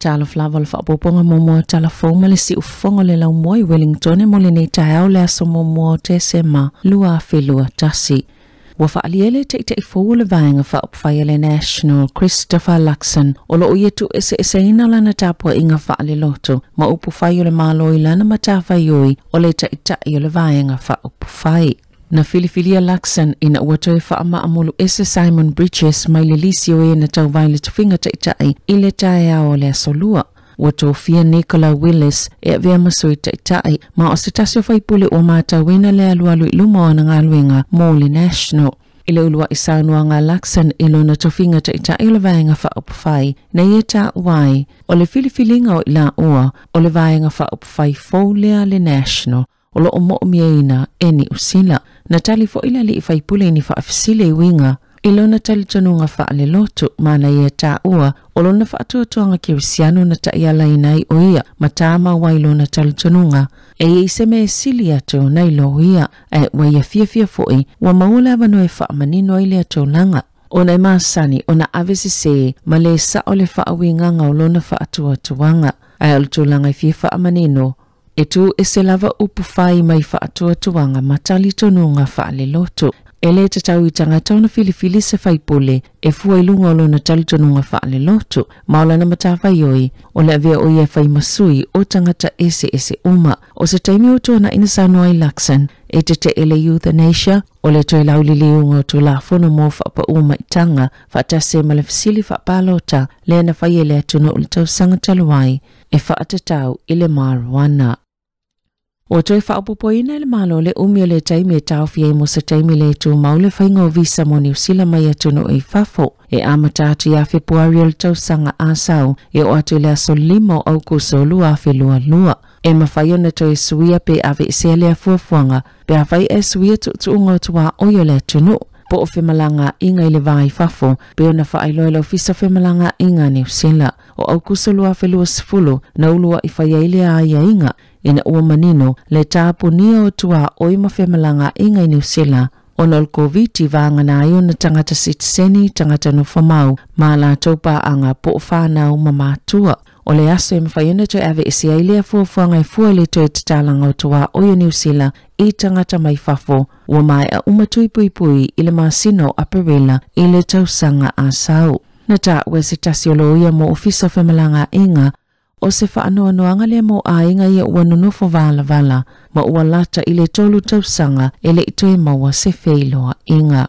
talo flaval fa poponga momo tala foma le si ufonga le lau moi Wellington e mole nei tae le aso momo te sema lua felua tasi. Wa fa aliele te fo le vaenga fa upfaya le National Christopher Luxon o lo uyetu ese ina lana tapua inga fa le loto ma upu fayo le malo ilana matafa yoi o le te le vaenga fa upfai. Na filifilia Luxon ina uatoe fa ama amulu ese Simon Bridges mai le lisio e na tau vaile tufinga te ile tae ao le asolua. Wato fia Nicola Willis e vea masui tai ma o se tasio faipule o mata wina le alualu iluma o na ngaluinga Mole National. Ile ulua isaunua ngā Luxon ilo na tofinga tai le vaenga fa upfai na ieta wai o le filifilinga o ila ua o le vaenga fa upfai foulea le National o lo omo miaina eni usila. Na tali fo ila li faipule ni fa afisile winga ilo na tali tonunga fa ale loto mana ieta ua o lo na fa atuatuanga kirisiano na taiala inai o ia matama wa ilo na tali tonunga e iseme esili ato na ilo ia e wa ia fia foi wa maula vano e fa manino ile ato langa o na masani o na avesise male sa o le fa awinganga o lo na fa atuatuanga e alto langa fa manino e tu e se lava upu fai mai fa atuatuanga matali tonunga fa ale loto. Ele te tau i tangata ona filifili se faipule e fua ilunga o lona talitonunga fa ale loto maola na matafa yoi o le avea o ia fai masui o tangata ese uma o se taimi o tona ina sanua i Luxon e te ele euthanasia o le toi lauli liunga o tu la fono mo fa pa uma i tanga fa tase malefisili fa palota le na fai ele atuna o le tau sanga taluai e fa atatau ile marijuana. O toi whaapopoina le malo le umio le taimi e taofia i mo sa taimi le tu maule whainga o visa mo New Zealand mai atuno e fafo e amatatu ia Februari o le tausanga asau e o atu le aso limo au kusolu a lua. E mawhaio na toi suia pe ave se le afuafuanga pe awai e suia tuunga tua oio le atuno. Po o whemalanga inga ile vai fafo pe o na whaailoa le ofisa whemalanga inga New Zealand o au kusolu a felua sifulu na ulua i whaiaile a ia inga. Ina ua manino le tāpu nia o tua oi mawhemalanga inga i New Zealand o nol COVID vanga na ayo na tangata sitiseni tangata no whamau ma la taupa anga po whanau mamatua. O le aso e mawhaiona toi ave isi ailea fuafuanga e fua le toi tatalanga o tua oi New Zealand i tangata mai fafo ua mai a umatui pui ile masino aparela ile tausanga asau. Na ta ue se tasiolo ia mo ofisa whemalanga inga o se whaanoanoanga le mo a inga ia ua nunofo vala ma ua lata ile tolu tausanga ele itoe maua se feiloa inga.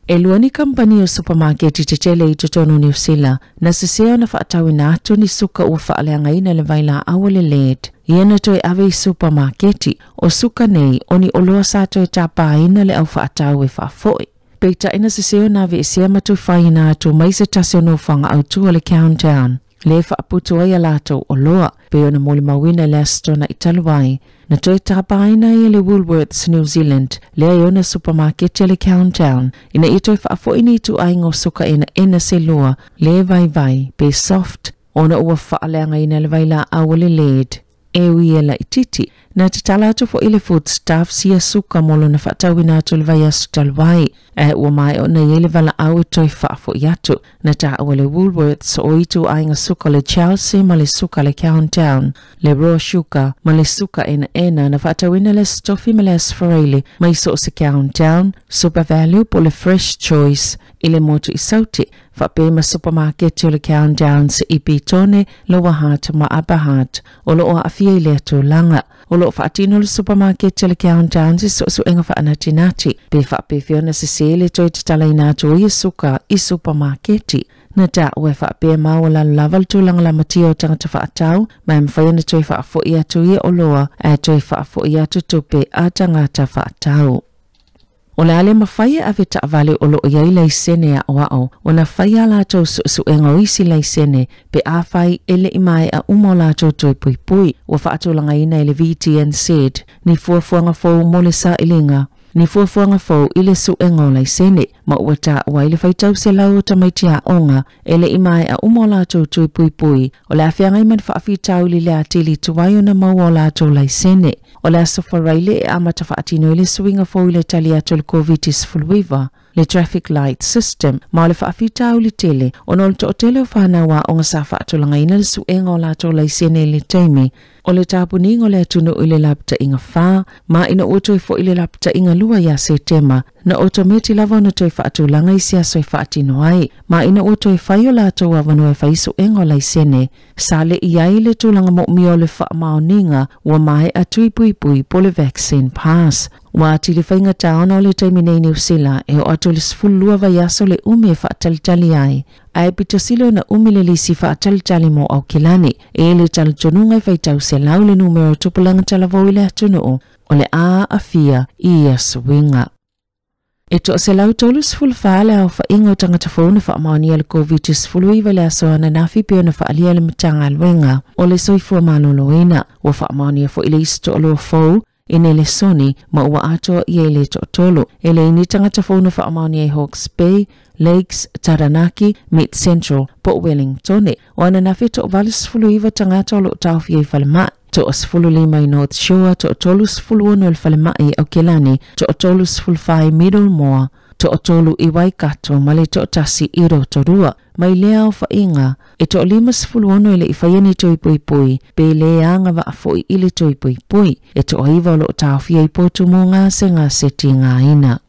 E luani kampani o supermarket i te tele i totono New Zealand na se seo na whaatawina atu ni suka ua whaaleanga ina le vaila awale led. Iena toi ave i supermarketi o suka nei o ni oloa sato e tapa ina le au whaatawe whaafoi. Peita ina se seo na ave i sea matu whaina atu mai se tasio no whanga au tua le countdown. Le whaaputu ai alato o loa, peo na moli mawina le astona italuai. Na toi tapaina i le Woolworths New Zealand, le aiona supermarket le countdown. Ina i toi whaafo ini tu aingo suka ina se loa, le vai, pe soft, ona ua whaaleanga ina le vaila awale led. E ui la ititi, na te talatu fo ile food staff sia suka molo na whaatawina atu le vai asu taluai. E ua mai o na yele vala au toi whaafo iatu. Na ta awale Woolworths o itu ainga suka le Chelsea ma le suka le countdown. Le raw sugar ma le suka ena na whaatawina le stoffi ma le asfarele ma iso se countdown. Super value po le fresh choice ile motu isauti. Whapema supermarket o le countdown se ipi tone lo wahat ma abahat o lo o afia ile atu langa. O lo whaatino le supermarket o le countdown se so enga whaanatinati. Pe whapefiona se sele toi te tala inatu i suka i supermarketi. Na ta ue whaapea maua la laval tūlanga la matia o tangata whaatau, mai mwhaiana toi whaafo i atu i o loa, e toi whaafo i atu tupe a tangata whaatau. O le ale mawhaia ave taavale o lo iai laisene a oao, o na whaia lātou su enga isi laisene, pe a whai ele i mai a umo lātou toi pui, o whaatulanga ina ele VTN said, ni fuafuanga fau mole sa ilinga, ni fuafuanga fau ile su enga o laisene, ma ua ta ua ile whaitau se lau tamaitia onga, ele i mai a umo lātou toi pui, o le awhianga iman whaafitau li lea tili tuwaio na maua lātou laisene. O le asofa raile e amata whaatino ile suinga fau ile tali atu le COVID-19. le traffic light system ma le whaafitau le tele o nol to tele o whanau o ngā sa whaatulanga ina le suenga o lato lai sene le teimi o le tāpuni o le atunu o le lapta inga whā ma ina oto fo i le lapta inga lua ia September na otometi lava na toi whaatulanga i sia soi whaatino ai ma ina oto whai o lato wa wanu e whai suenga o lai sene sa le iai le tūlanga mo mi o le whaamaoninga wa mai atui pui pui po le vaccine pass. Wa ti le whainga taona o le taimi nei New Zealand e o atu le sfulua vai aso le ume whaatalitali ai. Ai pito silo na umi le lisi whaatalitali mo au kilani e le talitonunga i whaitau se lau le numero tupulanga talavou i le atunu o le a fia i a swinga. E to se lau tolu sfulu whaale au whainga o tangata whauna whaamaoni le COVID sfulu iwa le aso ana nafi pio na whaalia le matanga alwenga o le soifua maloloina wa whaamaoni fo ile isto o lo fau ine le soni ma ua ato i ele to tolo. Ele ini tangata whauna whaamaoni e Hawke's Bay, Lakes, Taranaki, Mid Central, Port Wellington. O ana nafi to vale sfulu iwa tangata o lo tauwhi e whalemai. To sfulu lima i North Shore, to tolu sfulu ono il whalemai au Kelani, to tolu sfulu whai Middlemore, to tolu i Waikato, male to tasi i Rotorua. Mai lea o whainga, e to lima sfulu ono ile i whaiani toi pui pui, pe lea anga wa afo i ile toi pui pui, e to aiva o lo tawhia i potu mo ngā se ngā seti ngā ina.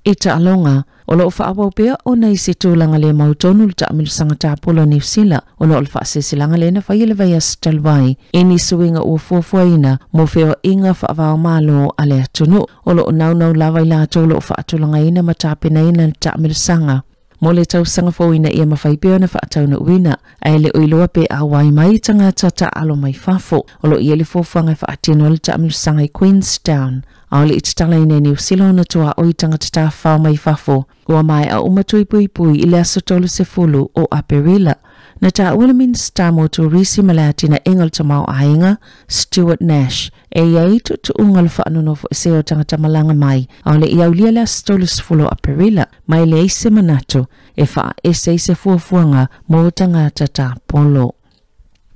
I ta alonga, o lo whaapau pia o nei se tūlanga le mautonu le taamilusanga tāpolo New Zealand, o lo whaasesilanga le na whaiele vai astalwai, e ni suinga ua fuafuaina, mo wheo inga whaavao malo a le atunu, o lo nau lawai la tolo whaatulanga ina matapena ina le taamilusanga. Mo le tausanga fōina ia mawhaipeo na whaatauna uina, ai le uiloa pe a wai mai tangata ta alo mai fafo, o lo iele fōwhanga whaatino le taamilusanga i Queenstown. Ao le itatala ine New Zealand na tua oi tangata ta whao mai fafo, ua mai a umatui pui pui i le asotolu se fulu o Aperila. Na ta Minister mo turisi malati na engal tamau ainga, Stuart Nash, e iai tu ungal whaanonofo e seo tangata malanga mai, ao le iaulia le asotolu se fulu o Aperila, mai le eise manato, e wha ese se fuafuanga mo tangata ta polo.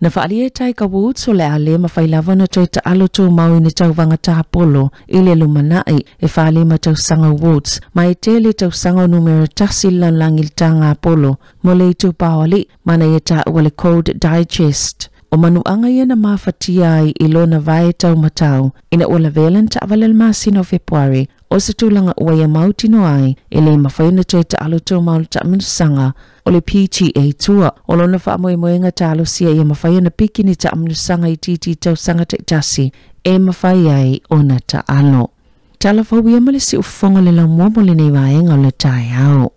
Na whaalia tai ka Woods o le ale mawhailava na toi ta alo tō mau ni tauwanga tā polo i le lumanai e whaalia ma tau sanga Woods ma e te le tau sanga numero tasi lanlangi tā ngā polo mo le itu pāwali mana e tā ua le Code Digest. O manuanga ia na mawhatia ai i lona vai tau matau ina ua la velan ta avalel masino Februari o se tūlanga ua ia mautino ai e le mawhaina toi ta alo tō mau ta minusanga o le PTA Tour. O lona whaamoemoenga tālo sia ia mawhai na pikini ta amnusanga i titi tau sanga te tasi e mawhai ai o na ta alo. Tala whauia ma le si ufonga le lau mo le nei waenga o le tai au.